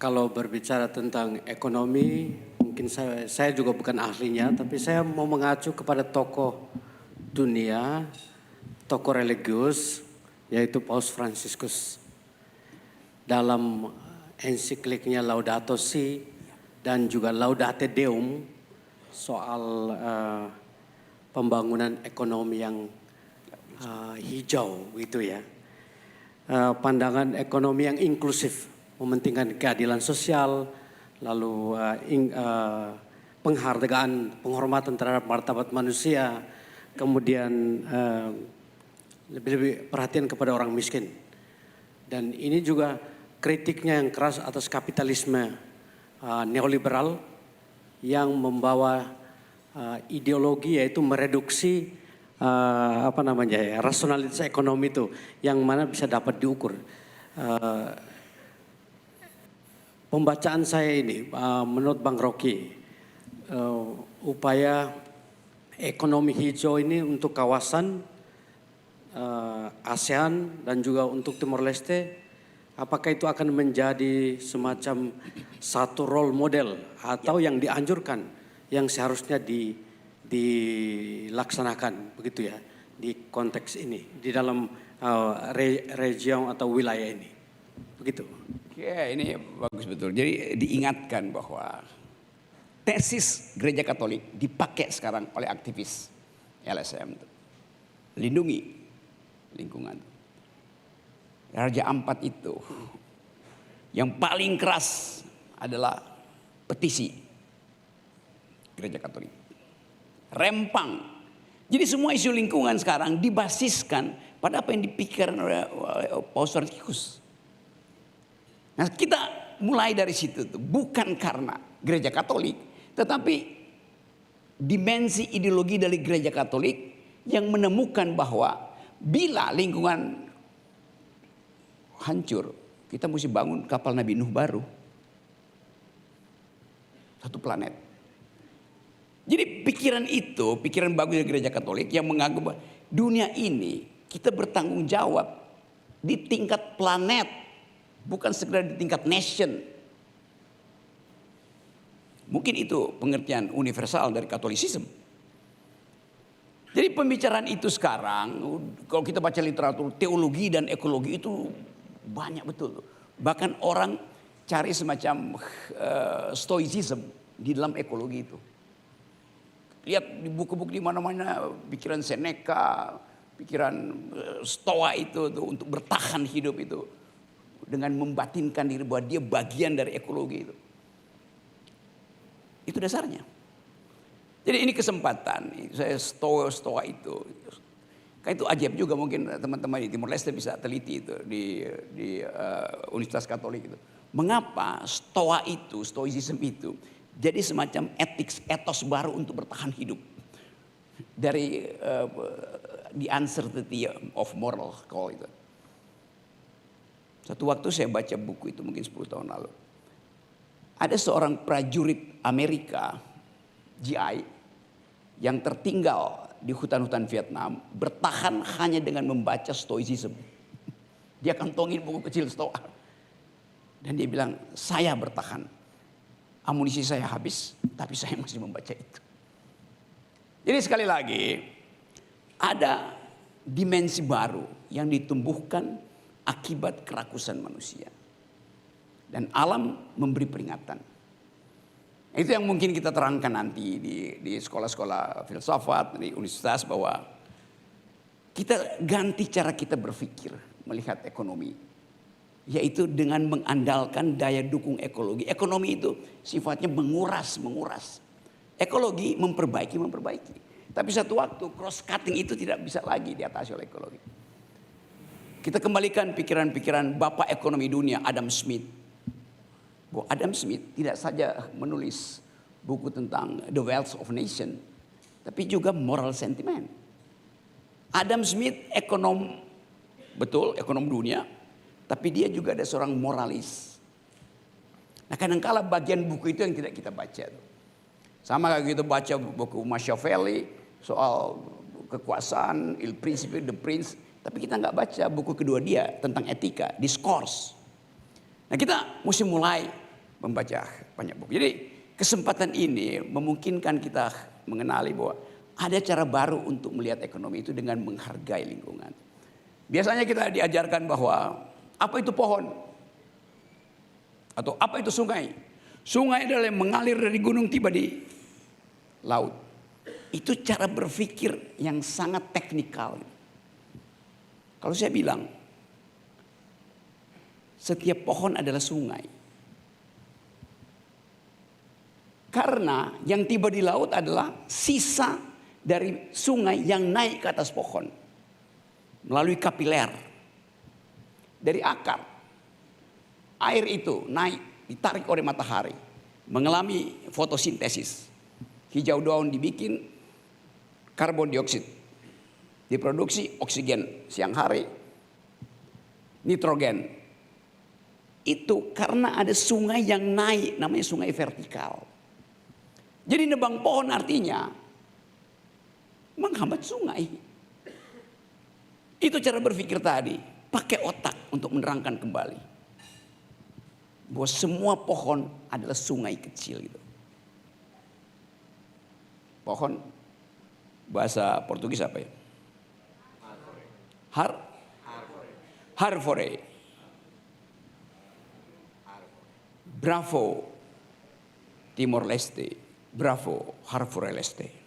Kalau berbicara tentang ekonomi, mungkin saya juga bukan ahlinya, tapi saya mau mengacu kepada tokoh dunia, tokoh religius, yaitu Paus Fransiskus. Dalam ensikliknya Laudato Si dan juga Laudate Deum soal pembangunan ekonomi yang hijau gitu ya. Pandangan ekonomi yang inklusif, mementingkan keadilan sosial, lalu penghargaan, penghormatan terhadap martabat manusia, kemudian lebih perhatian kepada orang miskin. Dan ini juga kritiknya yang keras atas kapitalisme neoliberal yang membawa ideologi, yaitu mereduksi rasionalitas ekonomi itu yang mana bisa dapat diukur. Pembacaan saya ini menurut Bang Rocky, upaya ekonomi hijau ini untuk kawasan ASEAN dan juga untuk Timor Leste, apakah itu akan menjadi semacam satu role model atau yang dianjurkan yang seharusnya dilaksanakan begitu ya di konteks ini, di dalam region atau wilayah ini, begitu. Ya, ini bagus betul. Jadi diingatkan bahwa tesis Gereja Katolik dipakai sekarang oleh aktivis LSM, lindungi lingkungan. Raja Ampat itu yang paling keras adalah petisi Gereja Katolik. Rempang. Jadi semua isu lingkungan sekarang dibasiskan pada apa yang dipikirkan oleh Paus Fransiskus. Nah, kita mulai dari situ tuh, bukan karena Gereja Katolik, tetapi dimensi ideologi dari Gereja Katolik yang menemukan bahwa bila lingkungan hancur, kita mesti bangun kapal Nabi Nuh baru. Satu planet. Jadi pikiran itu, pikiran bagus dari Gereja Katolik yang menganggap bahwa dunia ini kita bertanggung jawab di tingkat planet, bukan sekedar di tingkat nation. Mungkin itu pengertian universal dari Katolisisme. Jadi pembicaraan itu sekarang, kalau kita baca literatur teologi dan ekologi itu banyak betul. Bahkan orang cari semacam stoicism di dalam ekologi itu. Lihat di buku-buku di mana-mana pikiran Seneca, pikiran Stoa itu tuh, untuk bertahan hidup itu dengan membatinkan diri bahwa dia bagian dari ekologi itu. Itu dasarnya. Jadi ini kesempatan saya Stoa itu. Kan itu ajaib juga, mungkin teman-teman di Timor Leste bisa teliti itu di Universitas Katolik itu. Mengapa stoicism itu jadi semacam etos baru untuk bertahan hidup dari the uncertainty of moral call itu. Satu waktu saya baca buku itu mungkin 10 tahun lalu. Ada seorang prajurit Amerika GI yang tertinggal di hutan-hutan Vietnam, bertahan hanya dengan membaca stoicism. Dia kantongin buku kecil Stoa. Dan dia bilang, saya bertahan. Amunisi saya habis, tapi saya masih membaca itu. Jadi sekali lagi, ada dimensi baru yang ditumbuhkan akibat kerakusan manusia. Dan alam memberi peringatan. Itu yang mungkin kita terangkan nanti di sekolah-sekolah filsafat, di universitas, bahwa kita ganti cara kita berpikir melihat ekonomi. Yaitu dengan mengandalkan daya dukung ekologi. Ekonomi itu sifatnya menguras. Ekologi memperbaiki. Tapi satu waktu cross cutting itu tidak bisa lagi diatasi oleh ekologi. Kita kembalikan pikiran-pikiran bapak ekonomi dunia Adam Smith. Bahwa Adam Smith tidak saja menulis buku tentang The Wealth of Nation, tapi juga moral sentiment. Adam Smith ekonom dunia, tapi dia juga ada seorang moralis. Nah, kadang-kala bagian buku itu yang tidak kita baca. Sama kayak kita baca buku Machiavelli soal kekuasaan, Il Principe, The Prince, tapi kita nggak baca buku kedua dia tentang etika, Discourse. Nah, kita mesti mulai membaca banyak buku. Jadi kesempatan ini memungkinkan kita mengenali bahwa ada cara baru untuk melihat ekonomi itu dengan menghargai lingkungan. Biasanya kita diajarkan bahwa apa itu pohon? Atau apa itu sungai? Sungai adalah yang mengalir dari gunung tiba di laut. Itu cara berpikir yang sangat teknikal. Kalau saya bilang, setiap pohon adalah sungai. Karena yang tiba di laut adalah sisa dari sungai yang naik ke atas pohon. Melalui kapiler. Dari akar. Air itu naik, ditarik oleh matahari. Mengalami fotosintesis. Hijau daun dibikin karbon dioksida. Diproduksi oksigen siang hari. Nitrogen. Itu karena ada sungai yang naik, namanya sungai vertikal. Jadi nebang pohon artinya menghambat sungai. Itu cara berpikir tadi. Pakai otak untuk menerangkan kembali. Bahwa semua pohon adalah sungai kecil gitu. Pohon bahasa Portugis apa ya? Harvore. Bravo Timor Leste. Bravo Harvore Leste.